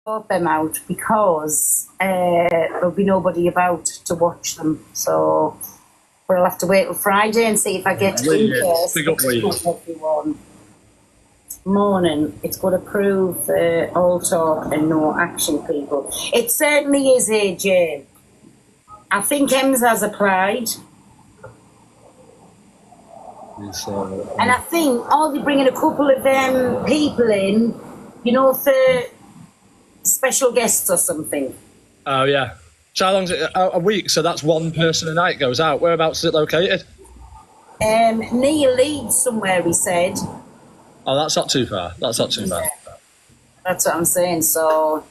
sort them out because there'll be nobody about to watch them. So we'll have to wait till Friday and see if I get interest. Everyone. Morning. It's going to prove all talk and no action, people. It certainly is, AJ. I think Ems has applied. And I think they're bringing a couple of people in, you know, for special guests or something. Oh, yeah. So how long's it? A week, so that's one person a night goes out. Whereabouts is it located? Near Leeds somewhere, he said. Oh, that's not too far. That's not too bad. Yeah. That's what I'm saying. So,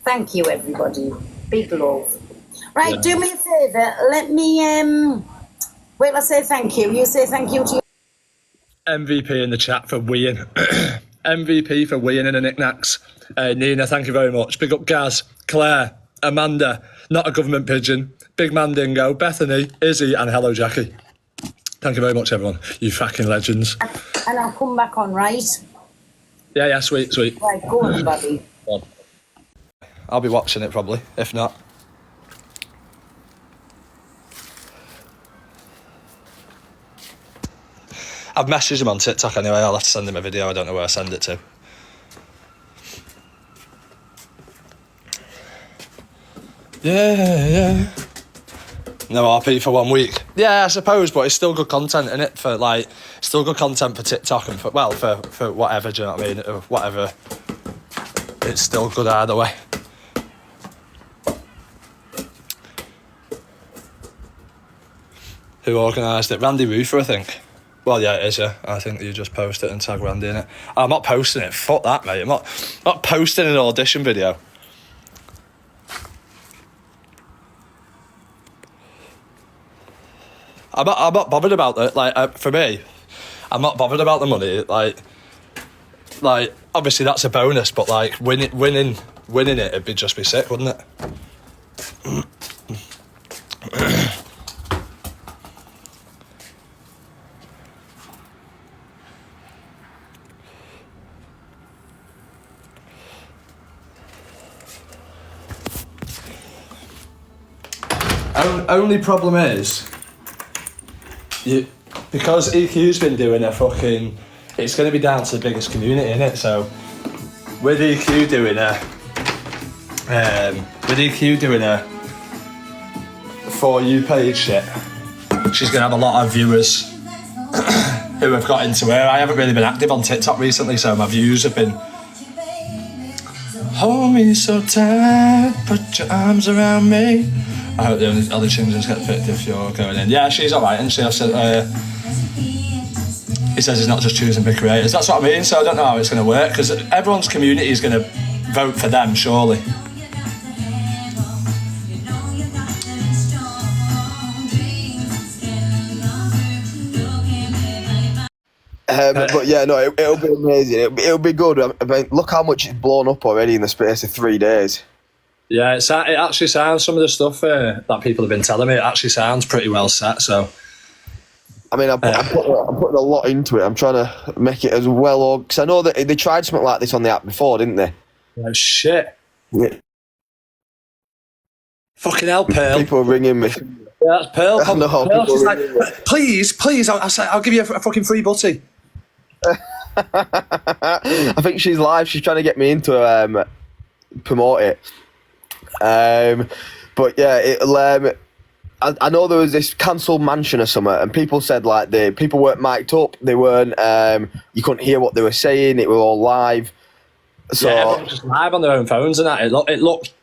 thank you, everybody. Big love. Right, do me a favour. Let me, wait, I say thank you. You say thank you to you. MVP in the chat for Wien. MVP for Wien and the knickknacks. Nina, thank you very much. Big up Gaz, Claire, Amanda, not a government pigeon, Big Mandingo, Bethany, Izzy, and hello, Jackie. Thank you very much, everyone. You fucking legends. And I'll come back on, right? Yeah, sweet. Right, go on, buddy. I'll be watching it probably, if not. I've messaged him on TikTok anyway. I'll have to send him a video. I don't know where I send it to. Yeah. No RP for 1 week. Yeah, I suppose, but it's still good content, isn't it? For like, still good content for TikTok and for whatever. Do you know what I mean? Or whatever. It's still good either way. Who organised it? Randy Ruther, I think. Well, yeah, it is, yeah. I think you just post it and tag Randy in it. I'm not posting it. Fuck that, mate. I'm not posting an audition video. I'm not bothered about it. Like, for me, I'm not bothered about the money. Like, obviously that's a bonus, but like winning it, it'd just be sick, wouldn't it? Only problem is, because EQ's been doing a fucking, it's going to be down to the biggest community, innit? So with EQ doing a For You page shit, she's going to have a lot of viewers who have got into her. I haven't really been active on TikTok recently, so my views have been, hold me so tight, put your arms around me. I hope the other children get picked if you're going in. Yeah, she's alright, and she has said, he says he's not just choosing big creators. That's what I mean, so I don't know how it's going to work, because everyone's community is going to vote for them, surely. But yeah, no, it'll be amazing. It'll be good. I mean, look how much it's blown up already in the space of 3 days. Yeah, it actually sounds, some of the stuff that people have been telling me, it actually sounds pretty well set, so. I mean, I'm putting a lot into it. I'm trying to make it as well, because I know that they tried something like this on the app before, didn't they? Oh, shit. Yeah. Fucking hell, Pearl. People are ringing me. Yeah, that's Pearl. No, she's like, please, I'll give you a fucking free butty. I think she's live. She's trying to get me into promote it. But yeah, I know there was this cancelled mansion or something, and people said like the people weren't mic'd up. They weren't. You couldn't hear what they were saying. It was all live. So yeah, everyone was just live on their own phones and that. It looked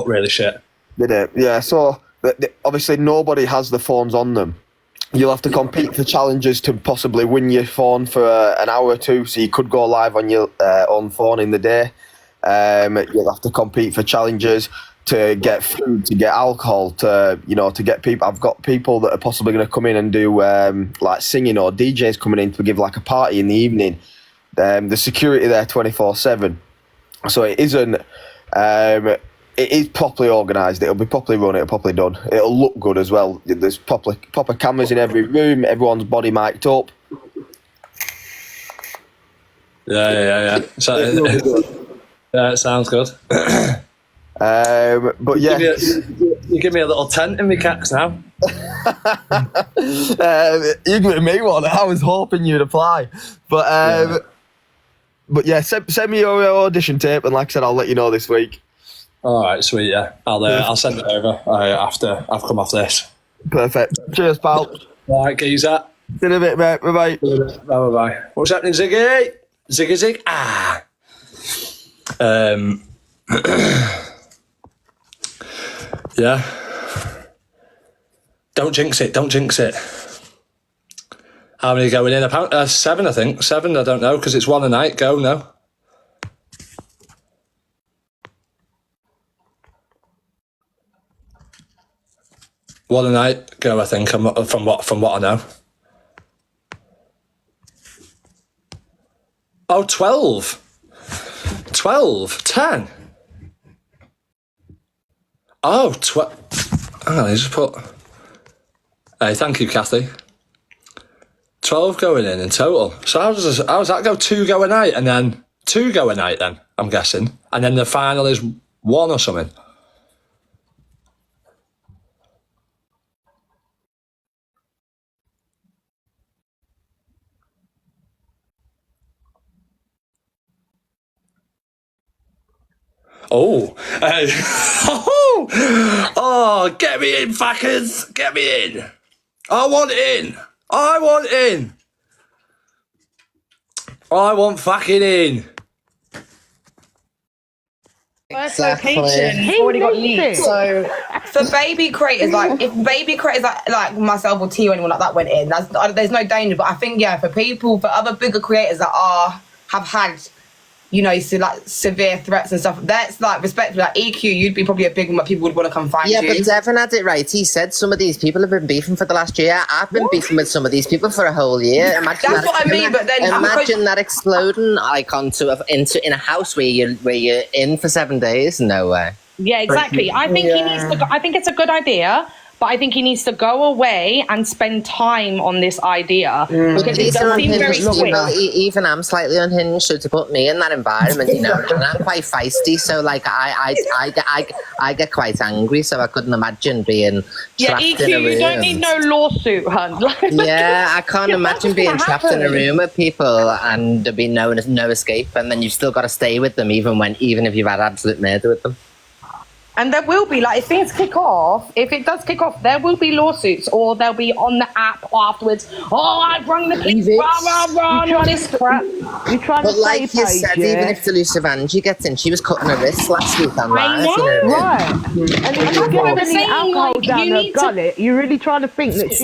really shit. Did it? Yeah. So obviously nobody has the phones on them. You'll have to compete for challenges to possibly win your phone for an hour or two. So you could go live on your own phone in the day. You'll have to compete for challenges to get food, to get alcohol, to get people. I've got people that are possibly going to come in and do like singing, or DJs coming in to give like a party in the evening. The security there 24/7, so it isn't. It is properly organised. It'll be properly run. It'll properly done. It'll look good as well. There's proper cameras in every room. Everyone's body mic'd up. Yeah. So Yeah, it sounds good. But yeah, You give me a little tent in my cacks now. you give me one. I was hoping you'd apply, but yeah, send me your audition tape, and like I said, I'll let you know this week. All right, sweet. Yeah, I'll send it over after I've come off this. Perfect. Cheers, pal. All right, geezer. See you in a bit, mate. Bye bye. Bye. What's happening, Ziggy? Zig. Yeah. Don't jinx it. How many going in? 7, I think. 7, I don't know, because it's 1 a night. Go, no. One a night. Go, I think, from what I know. Oh, 12. 12. 10. Oh, 12. Hang on, I just put... Hey, thank you, Kathy. 12 going in total. So how does that go? 2 go a night, and then 2 go a night then, I'm guessing. And then the final is 1 or something. Oh, oh, get me in, fuckers. Get me in. I want fucking in. First location already got leaked. So for baby creators, like if baby creators like myself or T or anyone like that went in, there's no danger. But I think for other bigger creators that have had, severe threats and stuff, that's like respectful. Like EQ, you'd be probably a big one, but people would want to come find you. Yeah, but Devon had it right. He said some of these people have been beefing for the last year. I've been beefing with some of these people for a whole year. Imagine that's what I mean. But then imagine that exploding like in a house where you're in for 7 days. No way. Yeah, exactly. I think he needs to. I think it's a good idea. But I think he needs to go away and spend time on this idea because it does seem very quick. Even I'm slightly unhinged, so to put me in that environment, and I'm quite feisty, so like I get quite angry, so I couldn't imagine being trapped EQ, in a room. you don't need no lawsuit, hun. I can't imagine being trapped in a room with people and there being no escape, and then you've still got to stay with them even if you've had absolute murder with them. And there will be, like, if things kick off, if it does kick off, there will be lawsuits, or they'll be on the app afterwards. Oh, I've rung the police, and all this crap. You're trying but to like you said, even if Delusive Angie gets in, she was cutting her wrist last week on I know, right? And if you get any alcohol down her gullet, you're really trying to think that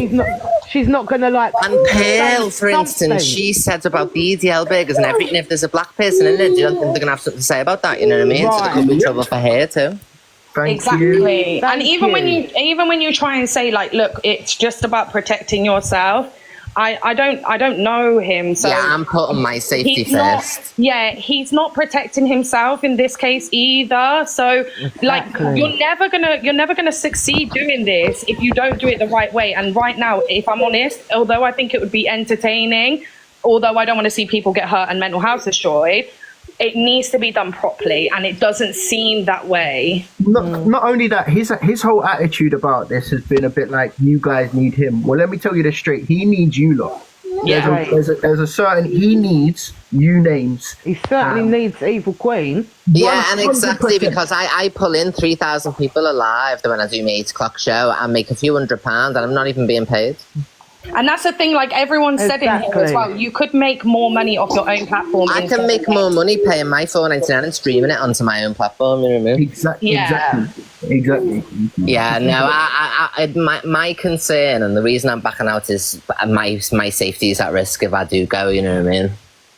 she's not going to like. And Pearl, for instance, she said about the EDL burgers and everything. If there's a black person in it, do you don't think they're going to have something to say about that? You know what I mean? Right. So there could be trouble for her too. Exactly. And even when you try and say like, look, it's just about protecting yourself. I don't know him, so yeah, I'm putting my safety first. He's not protecting himself in this case either. So like you're never gonna succeed doing this if you don't do it the right way. And right now, if I'm honest, although I think it would be entertaining, although I don't want to see people get hurt and mental health destroyed, it needs to be done properly, and it doesn't seem that way. Not only that, his whole attitude about this has been a bit like, you guys need him. Well, let me tell you this straight. He needs you lot. Yeah. There's a certain, he needs you names. He certainly needs Evil Queen. Yeah, and exactly, 100%. because I pull in 3,000 people alive when I do my 8 o'clock show and make a few £100 and I'm not even being paid. And that's the thing, like everyone said in here as well, you could make more money off your own platform. I can make more money paying my $4.99 and streaming it onto my own platform, you know what I mean? Exactly. Yeah, no, my concern and the reason I'm backing out is my safety is at risk if I do go, you know what I mean?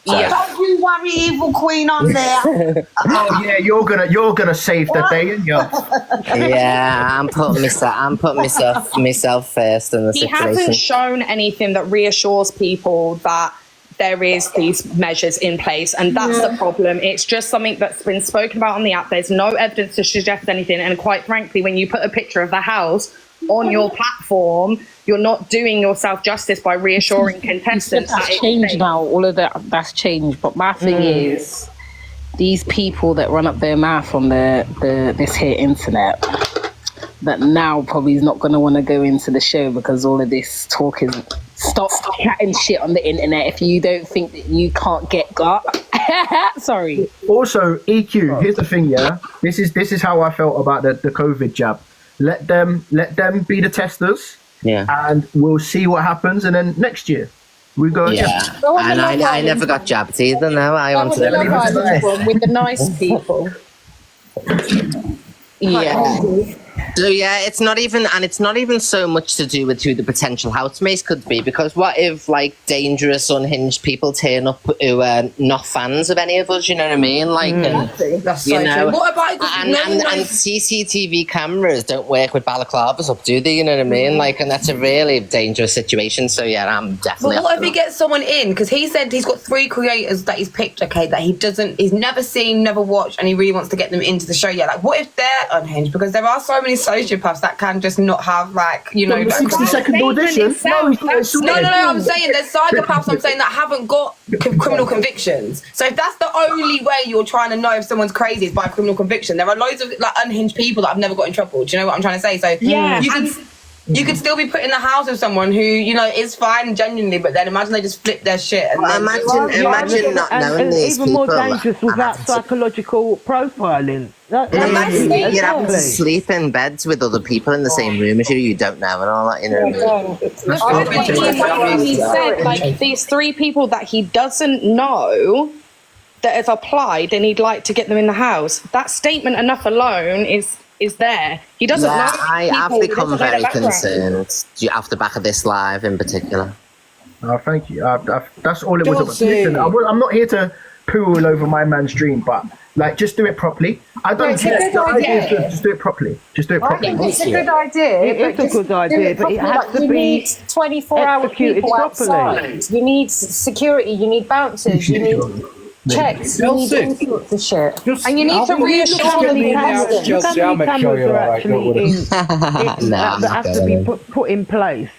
So. Yeah. Don't you worry, Evil Queen on there. Oh yeah, you're gonna save the day, and yeah, I'm putting myself first in the He situation. hasn't shown anything that reassures people that there is these measures in place, and that's the problem. It's just something that's been spoken about on the app. There's no evidence to suggest anything, and quite frankly, when you put a picture of the house on your platform, you're not doing yourself justice by reassuring contestants. That's changed now. All of that's changed. But my thing is, these people that run up their mouth on this here internet, that now probably is not going to want to go into the show because all of this talk is stop chatting shit on the internet if you don't think that you can't get got. Sorry. Also, EQ. Here's the thing, yeah. This is how I felt about the COVID jab. Let them be the testers. Yeah. And we'll see what happens, and then next year we go. Yeah. And I never got jabbed either. No, I wanted to with the nice people. Yeah. So yeah, it's not even so much to do with who the potential housemates could be, because what if like dangerous, unhinged people turn up who are not fans of any of us? You know what I mean? Like, That's so true. What about and CCTV cameras don't work with balaclavas up, do they? You know what I mean? Like, and that's a really dangerous situation. So yeah, I'm definitely. But what if he gets someone in? Because he said he's got 3 creators that he's picked. Okay, that he's never seen, never watched, and he really wants to get them into the show. Yeah, like what if they're unhinged? Because there are so many sociopaths that can just not have like, you know, like, 60-second audition. No, I'm saying there's psychopaths. I'm saying that haven't got criminal convictions. So if that's the only way you're trying to know if someone's crazy is by a criminal conviction, there are loads of like unhinged people that have never got in trouble. Do you know what I'm trying to say? So yeah, you could still be put in the house with someone who, you know, is fine genuinely, but then imagine they just flip their shit. And imagine not knowing these even people. More dangerous without psychological profiling. Imagine you're having to sleep in beds with other people in the same room as you don't know and all that, you know. He said, like, these 3 people that he doesn't know that have applied and he'd like to get them in the house. That statement enough alone is there. He doesn't know. I've become very concerned off the back of this live in particular. Oh, thank you. That's all it was about. Listen, I'm not here to poo all over my man's dream, but like, just do it properly. I don't care. Just do it properly. Just do it properly. It's a good idea. It's a good idea, but it has to be 24-hour people outside. You need security. You need bouncers. You need checks. You need all sorts of shit. And you need to reassure the Chelsea, I'll make sure you're all right. That has to be put in place.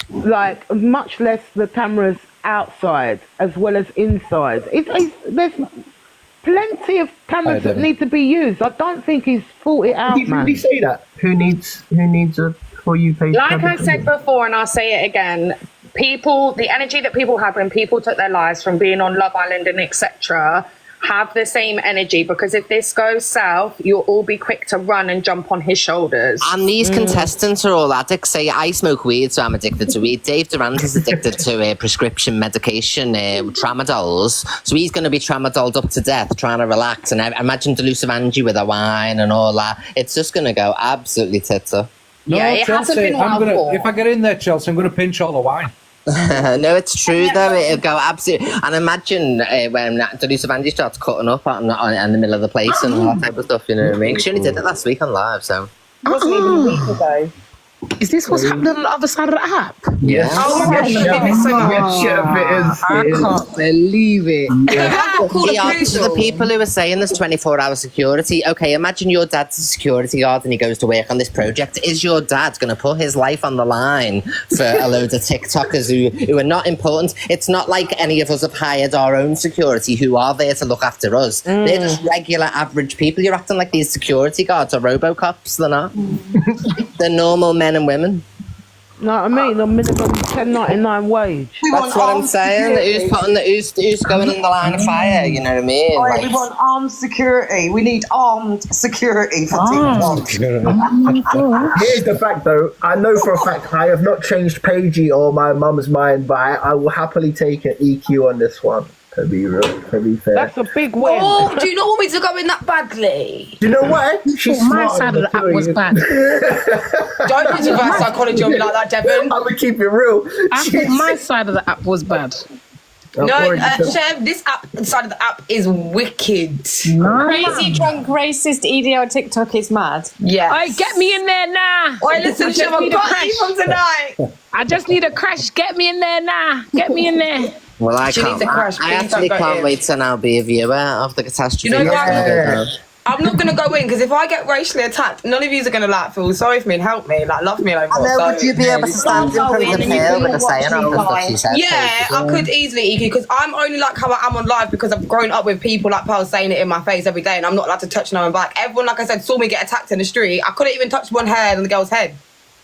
Like, much less the cameras outside as well as inside. There's plenty of cameras that need to be used. I don't think he's thought it out, man. Did he say that? Who needs a for you page? Like I said before, and I'll say it again, the energy that people had when people took their lives from being on Love Island and etc. have the same energy, because if this goes south, you'll all be quick to run and jump on his shoulders. And these contestants are all addicts. Say, I smoke weed, so I'm addicted to weed. Dave Durant is addicted to prescription medication, tramadols. So he's going to be tramadoled up to death, trying to relax. And imagine Delusive Angie with a wine and all that. It's just going to go absolutely tits up. No, yeah, it Chelsea, hasn't been if I get in there, Chelsea, I'm going to pinch all the wine. No, it's true though. It'll go absolutely. And imagine when Delusive Angie starts cutting up in the middle of the place and all that type of stuff. You know what I mean? She only did it last week on live, so. It wasn't even a week ago. Is this what's happening on the other side of the app? Yeah. Oh, it is. I can't believe it. To the people who are saying there's 24-hour security, okay, imagine your dad's a security guard and he goes to work on this project. Is your dad going to put his life on the line for a load of TikTokers who are not important? It's not like any of us have hired our own security who are there to look after us. They're just regular, average people. You're acting like these security guards are Robocops. They're not. They're normal men and women. No, I mean the minimum $10.99 wage. That's what I'm saying. Who's going in the line of fire? You know what I mean? Right, we want armed security. We need armed security for TikTok. Here's the fact, though. I know for a fact I have not changed Paigey or my mum's mind, but I will happily take an EQ on this one. To be fair. That's a big win. Oh, do you not want me to go in that badly? Do you know what? She's my side of the app was bad. Don't use reverse psychology on me like that, Devon. I'm gonna keep it real. I thought my side of the app was bad. No, Chev, this side of the app is wicked. Crazy, drunk, racist ED on TikTok is mad. Yeah. Hey, get me in there now. Oi, listen, Chev, I've got you from tonight. I just need a crash. Get me in there now. Get me in there. Well, I actually can't wait to now be a viewer of the catastrophe. You know what? I'm not gonna go in because if I get racially attacked, none of you are gonna like feel sorry for me and help me, like love me a lot more. I know, would you be able to stand in front of the pale with a saying on the stuff she said? Yeah, I could easily, Iki, because I'm only like how I am on live because I've grown up with people like Pearl saying it in my face every day, and I'm not allowed to touch no one back. Everyone, like I said, saw me get attacked in the street. I couldn't even touch one hair on the girl's head.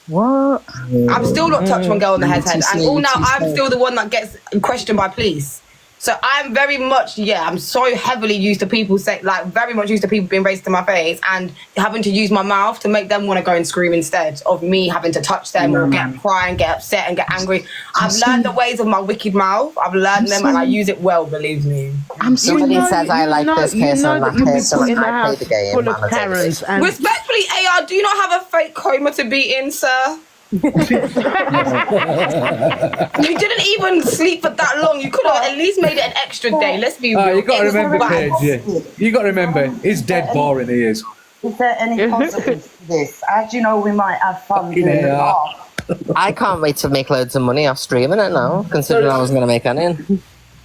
What? I'm still not touched one girl on the head, and all now I'm still the one that gets questioned by police. So I'm very much, I'm so heavily used to people very much used to people being racist in my face and having to use my mouth to make them want to go and scream instead of me having to touch them or cry and get upset and get angry. I've learned the ways of my wicked mouth. I've learned them and I use it well, believe me. Somebody says I like this person and that person, I play the game. Full of Karens and Respectfully, AR, do you not have a fake coma to be in, sir? You didn't even sleep for that long. You could have at least made it an extra day. Let's be real. You got to remember, Paige. You got to remember, he's dead boring. He is. Is there any positives to this? As you know, we might have fun doing it. I can't wait to make loads of money off streaming it now, considering I wasn't going to make any.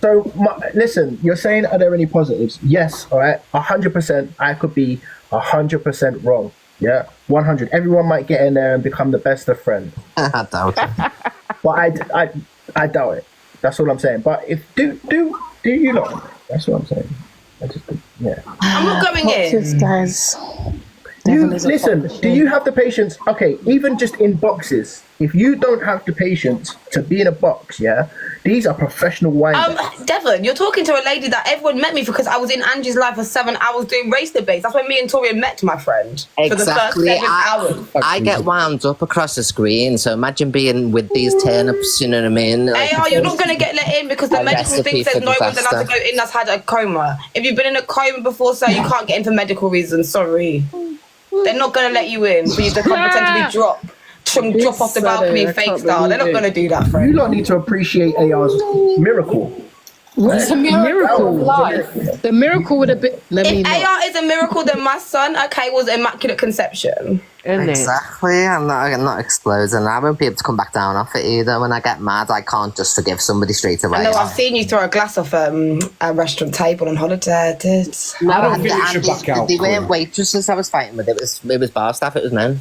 So, listen, you're saying, are there any positives? Yes, all right, 100%. I could be 100% wrong. Yeah, 100. Everyone might get in there and become the best of friends. I doubt it. But I doubt it. That's all I'm saying. But if do you lot? That's what I'm saying. I'm not going in. Guys. Listen, do you have the patience? Okay, even just in boxes, if you don't have the patience to be in a box, these are professional wines. Devon, you're talking to a lady that everyone met me for because I was in Angie's live for 7 hours doing race debates. That's when me and Torian met, my friend. Exactly. For the first 7 hours. I get wound up across the screen, so imagine being with these turnips, you know what I mean? AR, you're not going to get let in because the medical thing says no one's allowed to go in that's had a coma. If you've been in a coma before, sir, you can't get in for medical reasons. Sorry. They're not going to let you in for you to competently drop off the balcony fake style. They're not going to do that, friend. You lot need to appreciate AR's miracle. It's a miracle. The miracle would have been. If AR is a miracle, then my son, was immaculate conception. Exactly. I'm not exploding. I won't be able to come back down off it either. When I get mad, I can't just forgive somebody straight away. I know. I've seen you throw a glass off a restaurant table on holiday. I did. They weren't waitresses I was fighting with. It was bar staff. It was men.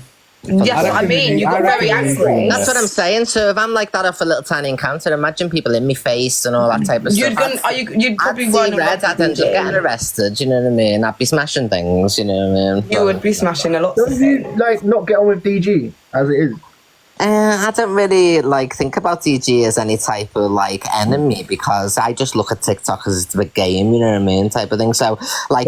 Yes, I mean, you got very angry. That's what I'm saying. So if I'm like that off a little tiny encounter, imagine people in my face and all that type of stuff. You'd probably run red. I'd end up getting arrested. You know what I mean? I'd be smashing things. You know what I mean? You would be smashing a lot. Don't you not get on with DG as it is? I don't really think about DG as any type of enemy because I just look at TikTok as the game, you know what I mean, type of thing. So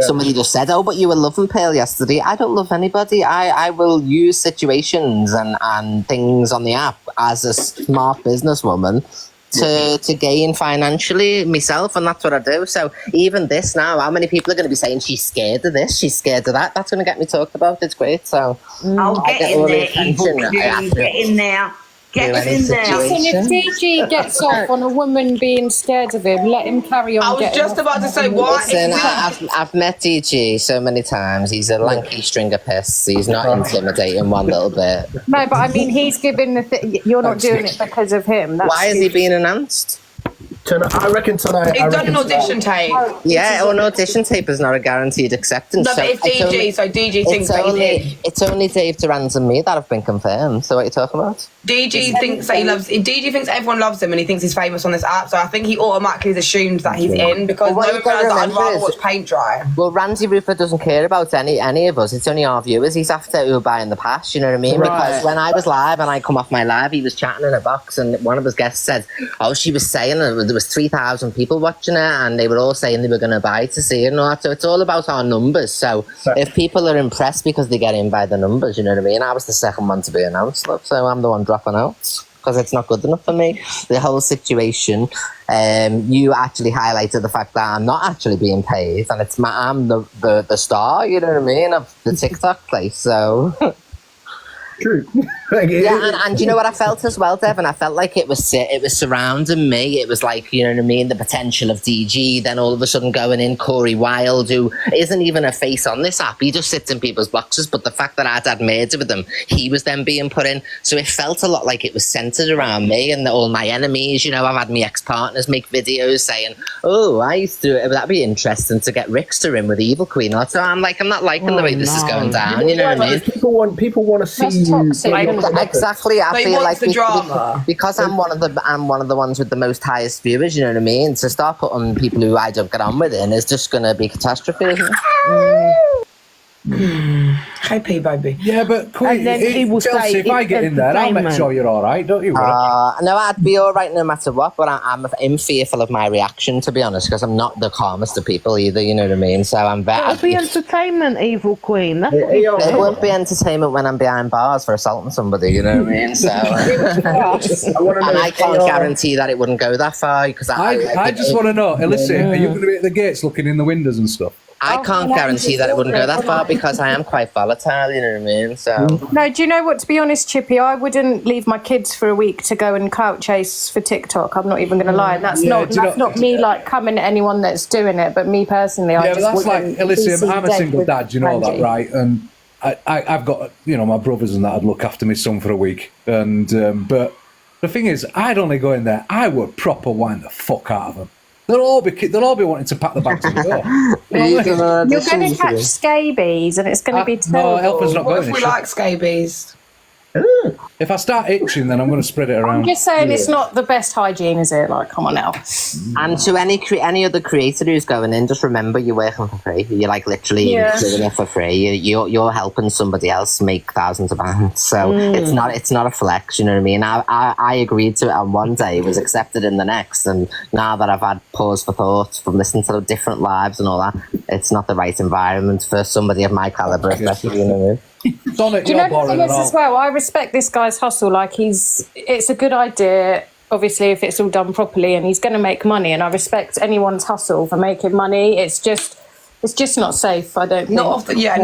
somebody just said, "Oh, but you were loving Pale yesterday." I don't love anybody. I will use situations and things on the app as a smart businesswoman to gain financially myself, and that's what I do. So even this now, how many people are going to be saying she's scared of this, she's scared of that? That's going to get me talked about. It's great. So I'll get in there. Get in there. Get in there. Listen, if DG gets off on a woman being scared of him, let him carry on. I was just about to say, what? Listen, I've met DG so many times. He's a lanky string of piss. He's not intimidating one little bit. No, but I mean, he's giving you're not doing it because of him. Why is he being announced? I reckon tonight. He's done an audition tape. Yeah, an audition tape is not a guaranteed acceptance. No, but it's DG, so DG thinks that he's in. It's only Dave Durans and me that have been confirmed. So what are you talking about? DG thinks that DG thinks everyone loves him and he thinks he's famous on this app. So I think he automatically has assumed that he's in because no one knows that I'd rather watch paint dry. Well, Randy Roofer doesn't care about any of us. It's only our viewers. He's after Uber in the past. You know what I mean? Right. Because when I was live and I come off my live, he was chatting in a box and one of his guests said, "Oh, she was saying there was 3,000 people watching it and they were all saying they were going to buy to see it and all that." So it's all about our numbers. So if people are impressed because they get in by the numbers, you know what I mean? I was the second one to be announced, love, so I'm the one dropping out because it's not good enough for me. The whole situation, you actually highlighted the fact that I'm not actually being paid and I'm the star, you know what I mean, of the TikTok place. So True. Like, and you know what I felt as well, Devin? I felt like it was surrounding me. It was like, you know what I mean, the potential of DG, then all of a sudden going in Corey Wilde, who isn't even a face on this app. He just sits in people's boxes, but the fact that I'd had murder with him, he was then being put in. So it felt a lot like it was centred around me and all my enemies. You know, I've had my ex-partners make videos saying, oh, I used to, that'd be interesting to get Rickster in with Evil Queen. So I'm like, I'm not liking the way this is going down, you know what I mean? People want to see you. Exactly, I feel like the drama. because I'm one of the ones with the most highest viewers. You know what I mean? To start putting people who I don't get on with in is just going to be catastrophe, isn't it? Hey, P baby. Yeah, but Queen, And then he will Chelsea, say if I get in there, I'll make sure you're all right. Don't you worry. No, I'd be all right no matter what, but I'm fearful of my reaction, to be honest, because I'm not the calmest of people either, you know what I mean? So I'm better. It'll be entertainment, Evil Queen. That's what It won't be entertainment when I'm behind bars for assaulting somebody, you know what I mean? So, and I can't guarantee that it wouldn't go that far, because I just want to know, Alyssa, are you going to be at the gates looking in the windows and stuff? I can't guarantee that it wouldn't go that far because I am quite volatile, you know what I mean? So No, do you know what? To be honest, Chippy, I wouldn't leave my kids for a week to go and clout chase for TikTok. I'm not even going to lie. That's not me like coming at anyone that's doing it, but me personally, I just that's like, wouldn't. Alyssa, I'm a single with dad, you know that, Angie. right? And I've got, you know, my brothers and that would look after my son for a week. And but the thing is, I'd only go in there, I would proper wind the fuck out of them. They'll all be wanting to pack the bags and go. You're going to catch scabies, and it's going to be terrible. No, Elfa's not What going. if we like scabies? If I start itching, then I'm going to spread it around. I'm just saying, it's not the best hygiene, is it? Like, come on now. And to any other creator who's going in, just remember you're working for free. You're like literally doing it for free. You're helping somebody else make thousands of pounds. So it's not a flex. You know what I mean? I agreed to it on one day, was accepted in the next, and now that I've had pause for thought from listening to the different lives and all that, it's not the right environment for somebody of my caliber, especially. You know what I mean? Sonic, Do you know the thing is as well? I respect this guy's hustle. Like it's a good idea, obviously, if it's all done properly, and he's going to make money. And I respect anyone's hustle for making money. It's just not safe. I don't think. Not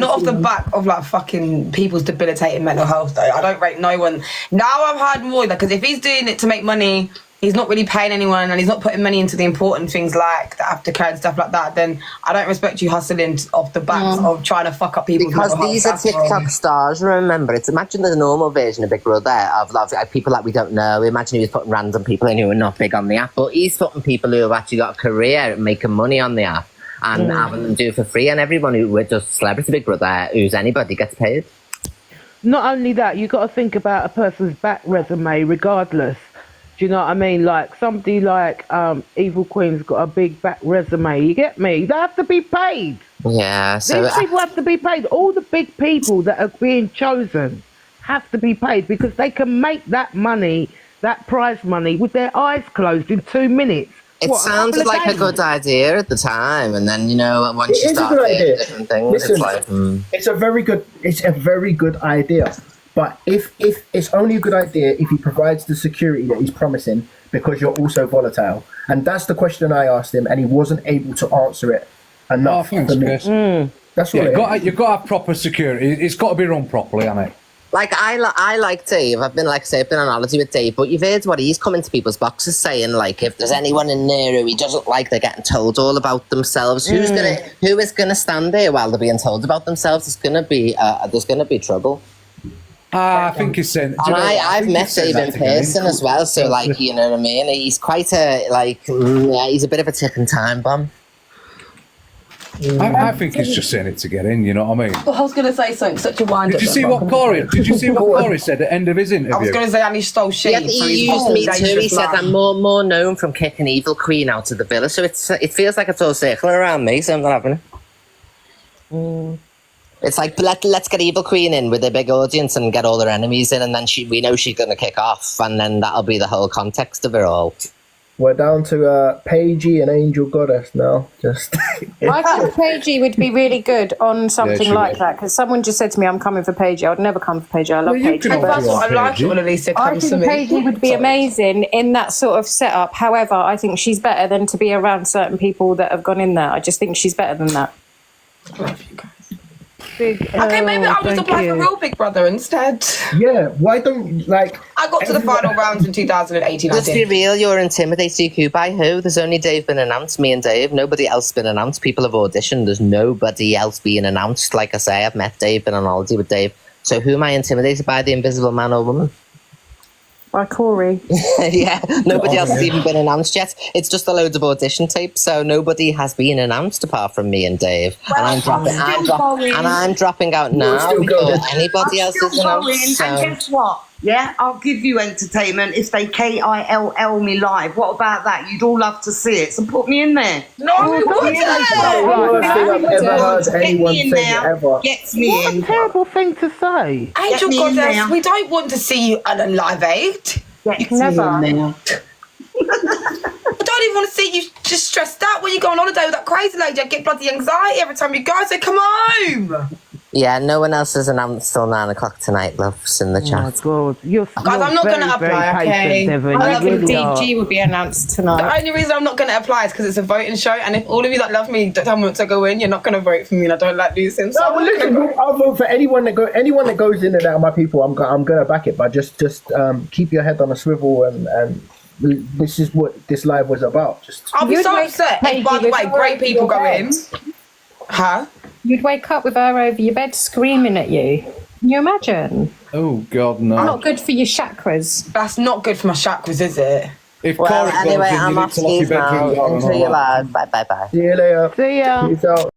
off the back of like fucking people's debilitating mental health. Though I don't rate no one. Now I've heard more because if he's doing it to make money, he's not really paying anyone, and he's not putting money into the important things like the aftercare and stuff like that, then I don't respect you hustling off the back of trying to fuck up people's Because mental these health. are TikTok stars, remember. Imagine the normal version of Big Brother of like, people that we don't know. Imagine he was putting random people in who are not big on the app, but he's putting people who have actually got a career and making money on the app and having them do it for free, and everyone who does Celebrity Big Brother, who's anybody, gets paid. Not only that, you got to think about a person's back resume regardless. Do you know what I mean? Like somebody like Evil Queen's got a big back resume. You get me? They have to be paid. Yeah, so These people have to be paid. All the big people that are being chosen have to be paid because they can make that money, that prize money, with their eyes closed in 2 minutes. it sounded like a good idea at the time, and then, you know, once you start doing different things, Listen, it's like it's a very good idea. But if it's only a good idea if he provides the security that he's promising, because you're also volatile. And that's the question I asked him, and he wasn't able to answer it enough. Thanks, Chris. That's what you've got to have proper security. It's got to be run properly, hasn't it? Like, I like Dave. I've been, like I say, I've been on holiday with Dave, but you've heard what he's come into people's boxes saying, like, if there's anyone in there who he doesn't like, they're getting told all about themselves. Who is gonna stand there while they're being told about themselves? There's gonna be trouble. I think he's saying. And I've met Dave in person as well, so, like, you know what I mean? He's quite he's a bit of a ticking time bomb. I think he's just saying it to get in, you know what I mean? I was going to say something, such a wind-up. Did you see what Corey said at the end of his interview? I was going to say, and he stole shit. Yeah, he used me too. He said I'm more known from kicking Evil Queen out of the villa, so it feels like it's all circling around me, so I'm not having it. It's like, let's get Evil Queen in with a big audience and get all their enemies in, and then we know she's going to kick off, and then that'll be the whole context of it all. We're down to Paigey and Angel Goddess now. Just I think Paigey would be really good on something like that, because someone just said to me, I'm coming for Paigey. I would never come for Paigey. I love Paigey. That's what I like it when Elisa I comes to think me. Paigey would be amazing in that sort of setup. However, I think she's better than to be around certain people that have gone in there. I just think she's better than that. Okay, maybe I was applying for real Big Brother instead. Yeah, why don't like? I got to the final rounds in 2018. Let's be real, you're intimidating you by who? There's only Dave been announced, me and Dave. Nobody else been announced. People have auditioned. There's nobody else being announced. Like I say, I've met Dave, been on holiday with Dave. So who am I intimidated by? The invisible man or woman? By Corey. Yeah, nobody else has even been announced yet. It's just a load of audition tapes, so nobody has been announced apart from me and Dave. Well, and I'm dropping out now before anybody else is announced. So. And guess what? Yeah, I'll give you entertainment if they KILL me live. What about that? You'd all love to see it, so put me in there. No, we wouldn't. I've ever heard anyone Get me in say there. ever. Gets me What a in. terrible thing to say. Angel me in Goddess, there. we don't want to see you on a live aid. Gets Never. me in there. I don't even want to see you just stressed out when you go on holiday with that crazy lady. I get bloody anxiety every time you go, so come home. Yeah, no one else is announced till 9 o'clock tonight, loves in the Oh chat. my God, you're Guys, I'm not very, gonna very apply, patient, okay? Devon. I You don't think really are. DG will be announced The tonight. only reason I'm not going to apply is because it's a voting show, and if all of you that love me don't want to go in, you're not going to vote for me, and I don't like losing. So No, but listen, I'll vote for anyone that goes in and out of my people. I'm gonna back it, but just keep your head on a swivel and this is what this live was about. Just I'll be You'd so make upset. Peggy If, by the with way, her great over people your go in. bed. Huh? You'd wake up with her over your bed screaming at you. Can you imagine? Oh God, no! Not good for your chakras. That's not good for my chakras, is it? If Well, Corey goes anyway, in, you I'm need off to lock your skis now. bedroom door and Enjoy all your that. live. Bye, bye, bye. see you later. See ya. Peace out.